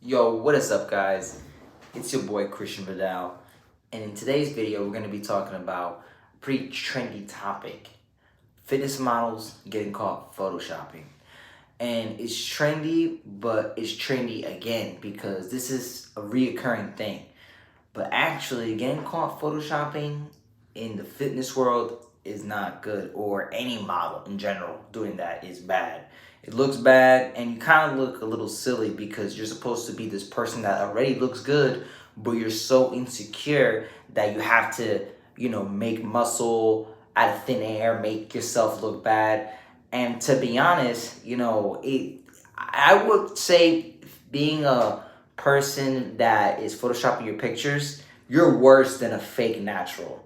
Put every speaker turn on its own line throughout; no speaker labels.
Yo, what is up, guys? It's your boy Christian Vidal, and in today's video, we're going to be talking about a pretty trendy topic: fitness models getting caught photoshopping. And it's trendy, but it's trendy again because this is a reoccurring thing. But actually, getting caught photoshopping in the fitness world is not good, or any model in general doing that is bad. It looks bad, and you kind of look a little silly because you're supposed to be this person that already looks good, but you're so insecure that you have to, make muscle out of thin air, make yourself look bad. And to be honest, I would say being a person that is photoshopping your pictures, you're worse than a fake natural.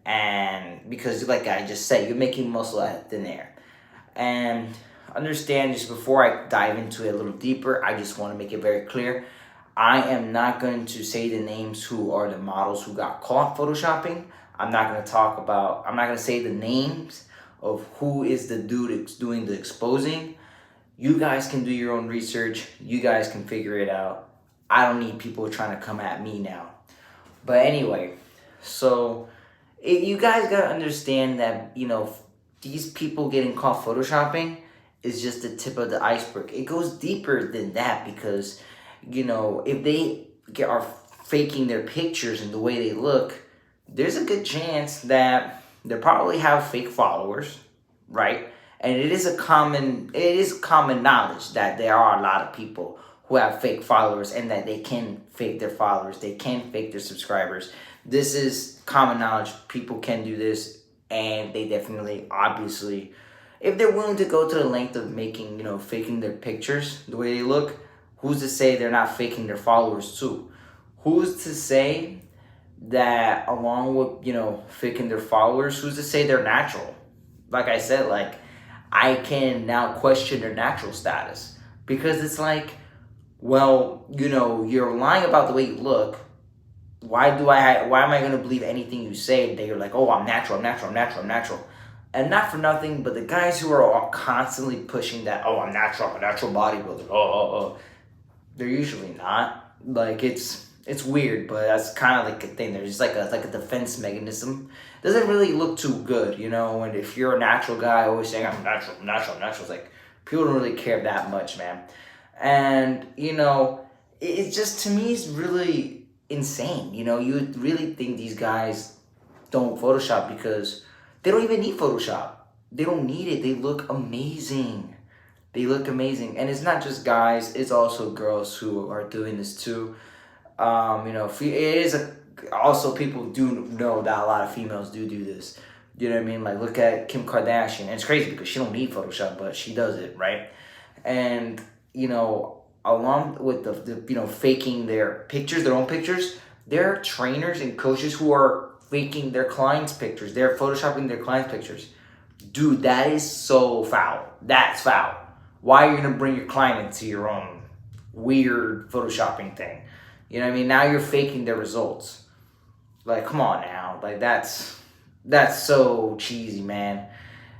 And because, like I just said, you're making muscle out of thin air. And understand, just before I dive into it a little deeper, I just want to make it very clear. I am not going to say the names who are the models who got caught photoshopping. I'm not going to say the names of who is the dude doing the exposing. You guys can do your own research. You guys can figure it out. I don't need people trying to come at me now. But anyway, so you guys got to understand that, these people getting caught photoshopping is just the tip of the iceberg. It goes deeper than that because, if they are faking their pictures and the way they look, there's a good chance that they probably have fake followers, right? And it is common knowledge that there are a lot of people who have fake followers and that they can fake their followers, they can fake their subscribers. This is common knowledge. People can do this, and they definitely, obviously, if they're willing to go to the length of making, faking their pictures the way they look, who's to say they're not faking their followers too? Who's to say that along with, faking their followers, who's to say they're natural? Like I said, I can now question their natural status because it's like, well, you're lying about the way you look. Why am I going to believe anything you say that you're like, oh, I'm natural. And not for nothing, but the guys who are all constantly pushing that, oh, I'm a natural bodybuilder, they're usually not. Like, it's weird, but that's kind of like a thing. There's just like a defense mechanism. Doesn't really look too good, and if you're a natural guy always saying, I'm natural, it's like, people don't really care that much, man. And, it just, to me, is really insane. You really think these guys don't Photoshop because they don't even need Photoshop. They don't need it. They look amazing. And it's not just guys. It's also girls who are doing this too. Also people do know that a lot of females do this. You know what I mean? Like, look at Kim Kardashian. And it's crazy because she don't need Photoshop, but she does it, right? And, along with the faking their own pictures, there are trainers and coaches who are faking their clients' pictures. They're photoshopping their clients' pictures. Dude, that is so foul. That's foul. Why are you going to bring your client into your own weird photoshopping thing? You know what I mean? Now you're faking their results. Like, come on now. Like, that's so cheesy, man.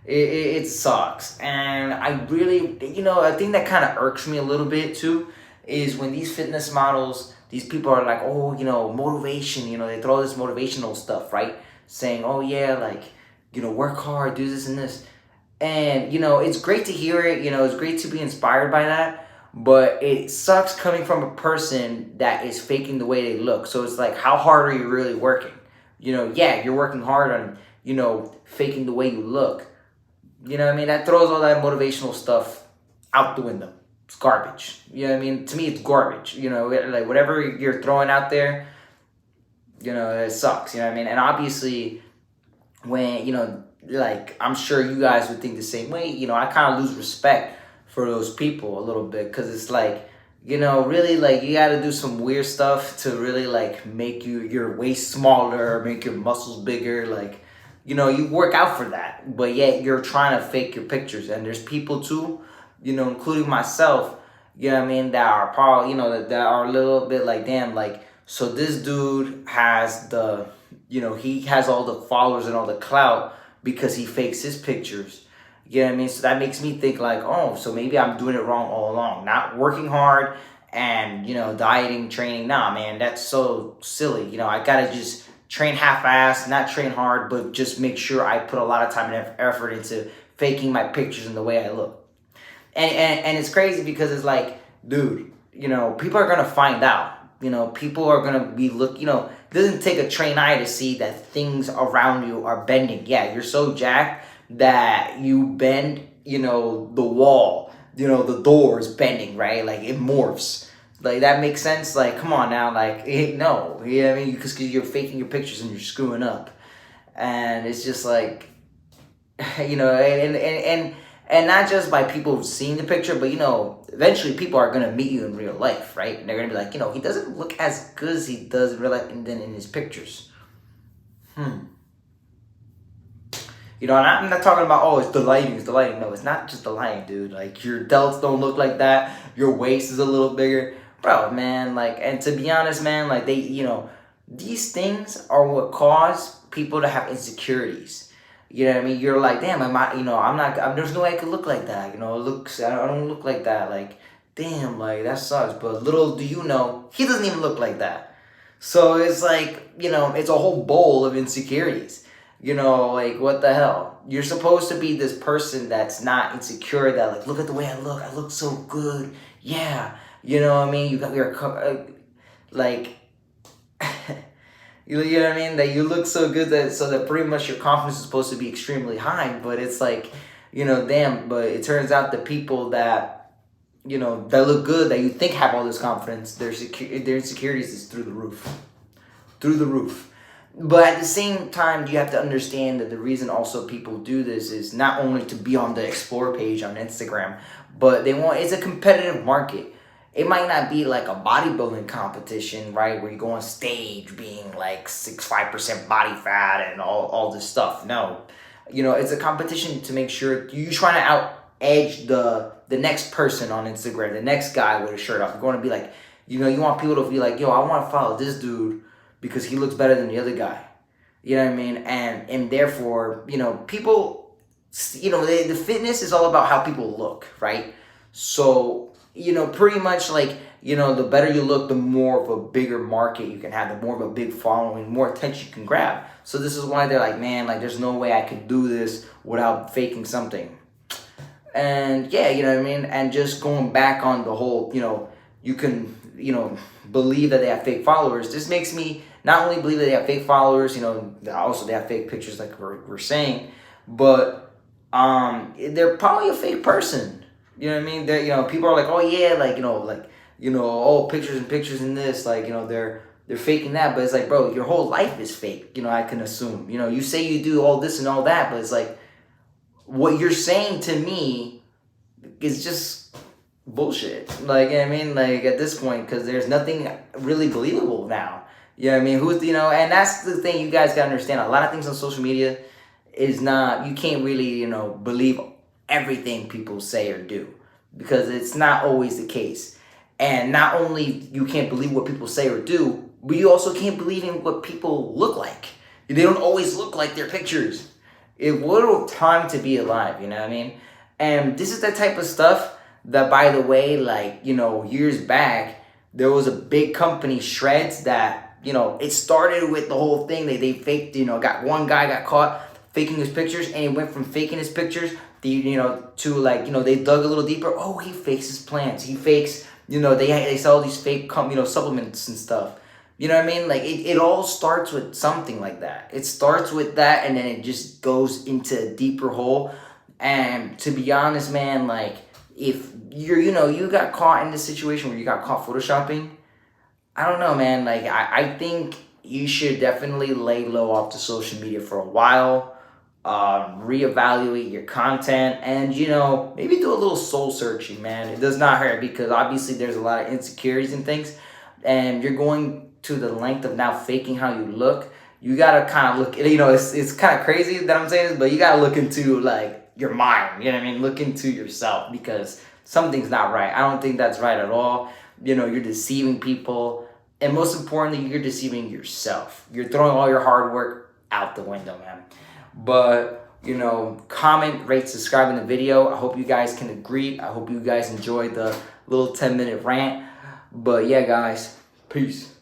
It sucks. And I really, a thing that kind of irks me a little bit too is when these fitness models, these people are like, oh, motivation, they throw this motivational stuff, right? Saying, oh yeah, like, work hard, do this and this. And, it's great to hear it, it's great to be inspired by that, but it sucks coming from a person that is faking the way they look. So it's like, how hard are you really working? Yeah, you're working hard on, faking the way you look. You know what I mean? That throws all that motivational stuff out the window. It's garbage. You know what I mean? To me, it's garbage. Like whatever you're throwing out there, it sucks. You know what I mean? And obviously, when, like, I'm sure you guys would think the same way. I kind of lose respect for those people a little bit because it's like, really, like, you got to do some weird stuff to really, like, make your waist smaller, make your muscles bigger, like, you work out for that, but yet you're trying to fake your pictures. And there's people too, including myself, that are probably, that are a little bit like, damn, like, so this dude has he has all the followers and all the clout because he fakes his pictures. You know what I mean? So that makes me think like, oh, so maybe I'm doing it wrong all along. Not working hard and, you know, dieting, training. Nah, man, that's so silly. You know, I gotta just train half-assed, not train hard, but just make sure I put a lot of time and effort into faking my pictures and the way I look. And it's crazy because it's like, dude, you know, people are gonna find out. You know, people are gonna be you know, it doesn't take a trained eye to see that things around you are bending. Yeah, you're so jacked that you bend, you know, the wall, you know, the door is bending, right? Like it morphs. Like that makes sense. Like, come on now, like no, you know what I mean? Because you're faking your pictures and you're screwing up, and it's just like, you know, and not just by people seeing the picture, but, you know, eventually people are going to meet you in real life, right? And they're going to be like, you know, he doesn't look as good as he does in real life and then in his pictures. You know, and I'm not talking about, oh, it's the lighting, it's the lighting. No, it's not just the lighting, dude. Like, your delts don't look like that. Your waist is a little bigger. Bro, man, like, and to be honest, man, like, they, you know, these things are what cause people to have insecurities. You know what I mean? You're like, damn, you know, there's no way I could look like that. You know, I don't look like that. Like, damn, like, that sucks. But little do you know, he doesn't even look like that. So it's like, you know, it's a whole bowl of insecurities. You know, like, what the hell? You're supposed to be this person that's not insecure, that, like, look at the way I look so good. Yeah. You know what I mean? You got your, like, you know what I mean? That you look so good that pretty much your confidence is supposed to be extremely high, but it's like, you know, damn, but it turns out the people that, you know, that look good, that you think have all this confidence, their insecurities is through the roof. Through the roof. But at the same time, you have to understand that the reason also people do this is not only to be on the explore page on Instagram, but it's a competitive market. It might not be like a bodybuilding competition, right, where you go on stage being like 5% body fat and all this stuff. No. You know, it's a competition to make sure you're trying to out-edge the next person on Instagram, the next guy with a shirt off. You're going to be like, you know, you want people to be like, yo, I want to follow this dude because he looks better than the other guy. You know what I mean? And therefore, you know, people, you know, the fitness is all about how people look, right? So, you know, pretty much like, you know, the better you look, the more of a bigger market you can have, the more of a big following, more attention you can grab. So this is why they're like, man, like, there's no way I could do this without faking something. And yeah, you know what I mean? And just going back on the whole, you know, you can, you know, believe that they have fake followers. This makes me not only believe that they have fake followers, you know, also they have fake pictures like we're saying, but they're probably a fake person. You know what I mean? They're, you know, people are like, oh yeah, like, you know, oh, pictures and pictures in this, like, you know, they're faking that, but it's like, bro, your whole life is fake, you know, I can assume. You know, you say you do all this and all that, but it's like, what you're saying to me is just bullshit. Like, you know what I mean? Like, at this point, because there's nothing really believable now. You know what I mean? Who's, you know, and that's the thing you guys gotta understand. A lot of things on social media is not, you can't really, you know, believe everything people say or do, because it's not always the case. And not only you can't believe what people say or do, but you also can't believe in what people look like. They don't always look like their pictures. What a time to be alive, you know what I mean? And this is the type of stuff that, by the way, like, you know, years back, there was a big company, Shreds, that, you know, it started with the whole thing. They faked, you know, one guy got caught faking his pictures, and he went from faking his pictures, you know, to, like, you know, they dug a little deeper. Oh, he fakes his plants. He fakes, you know, they sell these fake, you know, supplements and stuff. You know what I mean? Like, it all starts with something like that. It starts with that, and then it just goes into a deeper hole. And to be honest, man, like, if you're, you know, you got caught in this situation where you got caught photoshopping, I don't know, man. Like, I think you should definitely lay low off the social media for a while. Reevaluate your content, and, you know, maybe do a little soul searching, man. It does not hurt, because obviously there's a lot of insecurities and things, and you're going to the length of now faking how you look. You gotta kind of look, you know, it's kind of crazy that I'm saying this, but you gotta look into, like, your mind, you know what I mean? Look into yourself, because something's not right. I don't think that's right at all. You know, you're deceiving people, and most importantly, you're deceiving yourself. You're throwing all your hard work out the window, man. But comment, rate, subscribe in the video. I hope you guys can agree. I hope you guys enjoyed the little 10-minute rant. But yeah, guys, peace.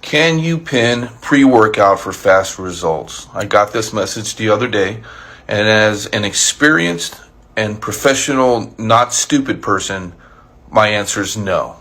Can you pin pre-workout for fast results? I got this message the other day, and as an experienced and professional, not stupid person, my answer is no.